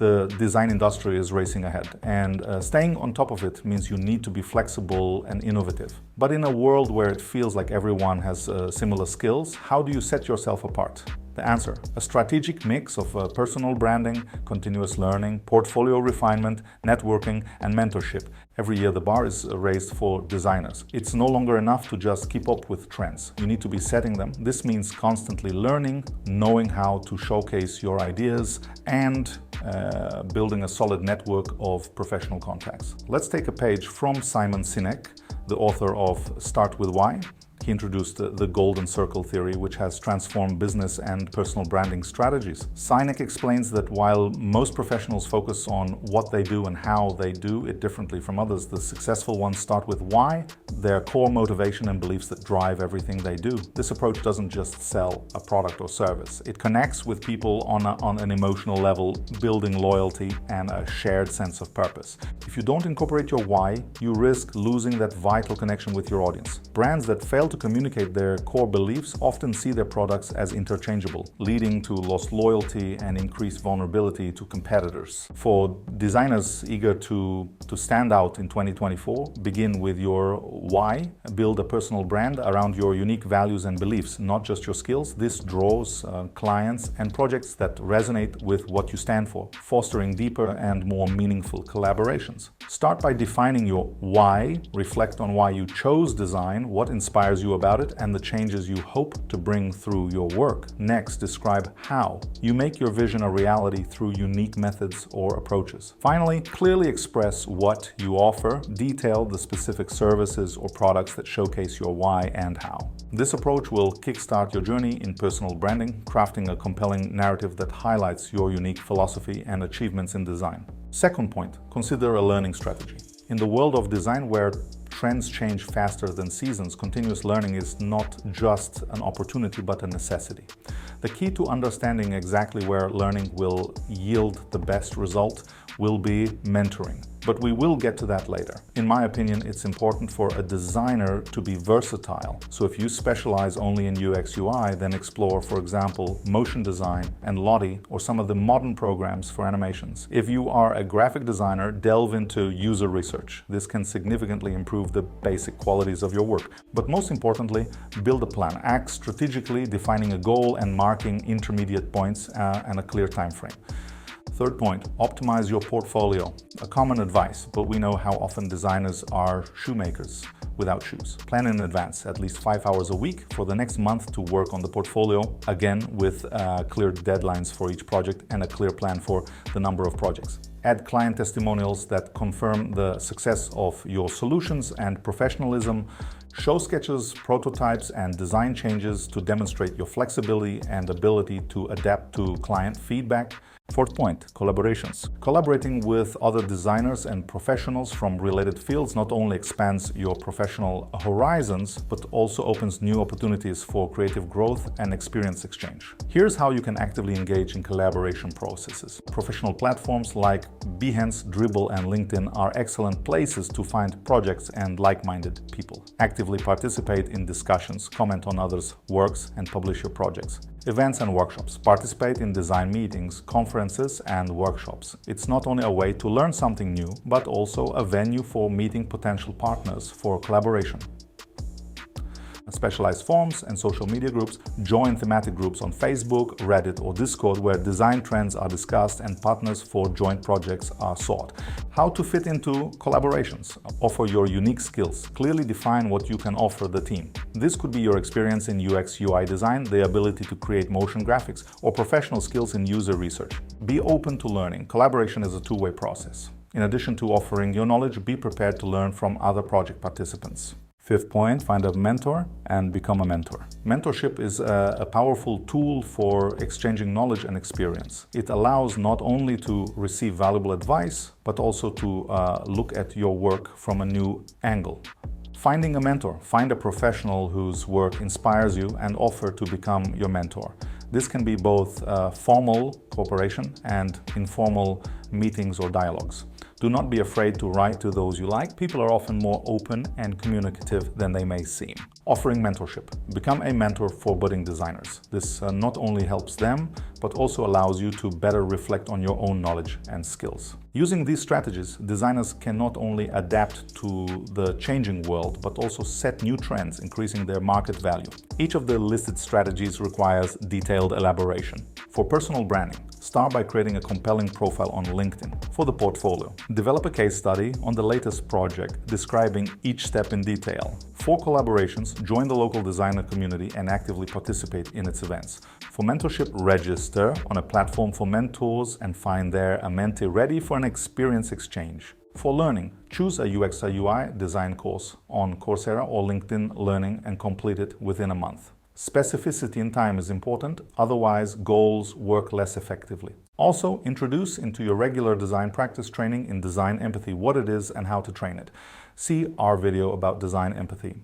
The design industry is racing ahead, and staying on top of it means you need to be flexible and innovative. But in a world where it feels like everyone has similar skills, how do you set yourself apart? The answer: a strategic mix of personal branding, continuous learning, portfolio refinement, networking, and mentorship. Every year the bar is raised for designers. It's no longer enough to just keep up with trends. You need to be setting them. This means constantly learning, knowing how to showcase your ideas, and building a solid network of professional contacts. Let's take a page from Simon Sinek, the author of Start With Why. He introduced the Golden Circle theory, which has transformed business and personal branding strategies. Sinek explains that while most professionals focus on what they do and how they do it differently from others, the successful ones start with why, their core motivation and beliefs that drive everything they do. This approach doesn't just sell a product or service. It connects with people on an emotional level, building loyalty and a shared sense of purpose. If you don't incorporate your why, you risk losing that vital connection with your audience. Brands that fail to communicate their core beliefs often see their products as interchangeable, leading to lost loyalty and increased vulnerability to competitors. For designers eager to stand out in 2024, begin with your why. Build a personal brand around your unique values and beliefs, not just your skills. This draws clients and projects that resonate with what you stand for, fostering deeper and more meaningful collaborations. Start by defining your why, reflect on why you chose design, what inspires you about it, and the changes you hope to bring through your work. Next, describe how. You make your vision a reality through unique methods or approaches. Finally, clearly express what you offer. Detail the specific services or products that showcase your why and how. This approach will kickstart your journey in personal branding, crafting a compelling narrative that highlights your unique philosophy and achievements in design. Second point, consider a learning strategy. In the world of design where trends change faster than seasons, continuous learning is not just an opportunity but a necessity. The key to understanding exactly where learning will yield the best result will be mentoring. But we will get to that later. In my opinion, it's important for a designer to be versatile. So if you specialize only in UX UI, then explore, for example, motion design and Lottie or some of the modern programs for animations. If you are a graphic designer, delve into user research. This can significantly improve the basic qualities of your work. But most importantly, build a plan. Act strategically, defining a goal and marking intermediate points and a clear time frame. Third point, optimize your portfolio. A common advice, but we know how often designers are shoemakers without shoes. Plan in advance, at least 5 hours a week for the next month to work on the portfolio, again with clear deadlines for each project and a clear plan for the number of projects. Add client testimonials that confirm the success of your solutions and professionalism. Show sketches, prototypes, and design changes to demonstrate your flexibility and ability to adapt to client feedback. Fourth point, collaborations. Collaborating with other designers and professionals from related fields not only expands your professional horizons, but also opens new opportunities for creative growth and experience exchange. Here's how you can actively engage in collaboration processes. Professional platforms like Behance, Dribbble, and LinkedIn are excellent places to find projects and like-minded people. Actively participate in discussions, comment on others' works, and publish your projects. Events and workshops. Participate in design meetings, conferences, and workshops. It's not only a way to learn something new, but also a venue for meeting potential partners for collaboration. Specialized forums and social media groups. Join thematic groups on Facebook, Reddit, or Discord where design trends are discussed and partners for joint projects are sought. How to fit into collaborations. Offer your unique skills. Clearly define what you can offer the team. This could be your experience in UX UI design, the ability to create motion graphics, or professional skills in user research. Be open to learning. Collaboration is a two-way process. In addition to offering your knowledge, be prepared to learn from other project participants. Fifth point, find a mentor and become a mentor. Mentorship is a powerful tool for exchanging knowledge and experience. It allows not only to receive valuable advice, but also to look at your work from a new angle. Finding a mentor. Find a professional whose work inspires you and offer to become your mentor. This can be both formal cooperation and informal meetings or dialogues. Do not be afraid to write to those you like. People are often more open and communicative than they may seem. Offering mentorship. Become a mentor for budding designers. This not only helps them, but also allows you to better reflect on your own knowledge and skills. Using these strategies, designers can not only adapt to the changing world, but also set new trends, increasing their market value. Each of the listed strategies requires detailed elaboration. For personal branding, start by creating a compelling profile on LinkedIn. For the portfolio, develop a case study on the latest project, describing each step in detail. For collaborations, join the local designer community and actively participate in its events. For mentorship, register on a platform for mentors and find there a mentee ready for an experience exchange. For learning, choose a UX or UI design course on Coursera or LinkedIn Learning and complete it within a month. Specificity in time is important, otherwise goals work less effectively. Also, introduce into your regular design practice training in design empathy what it is and how to train it. See our video about design empathy.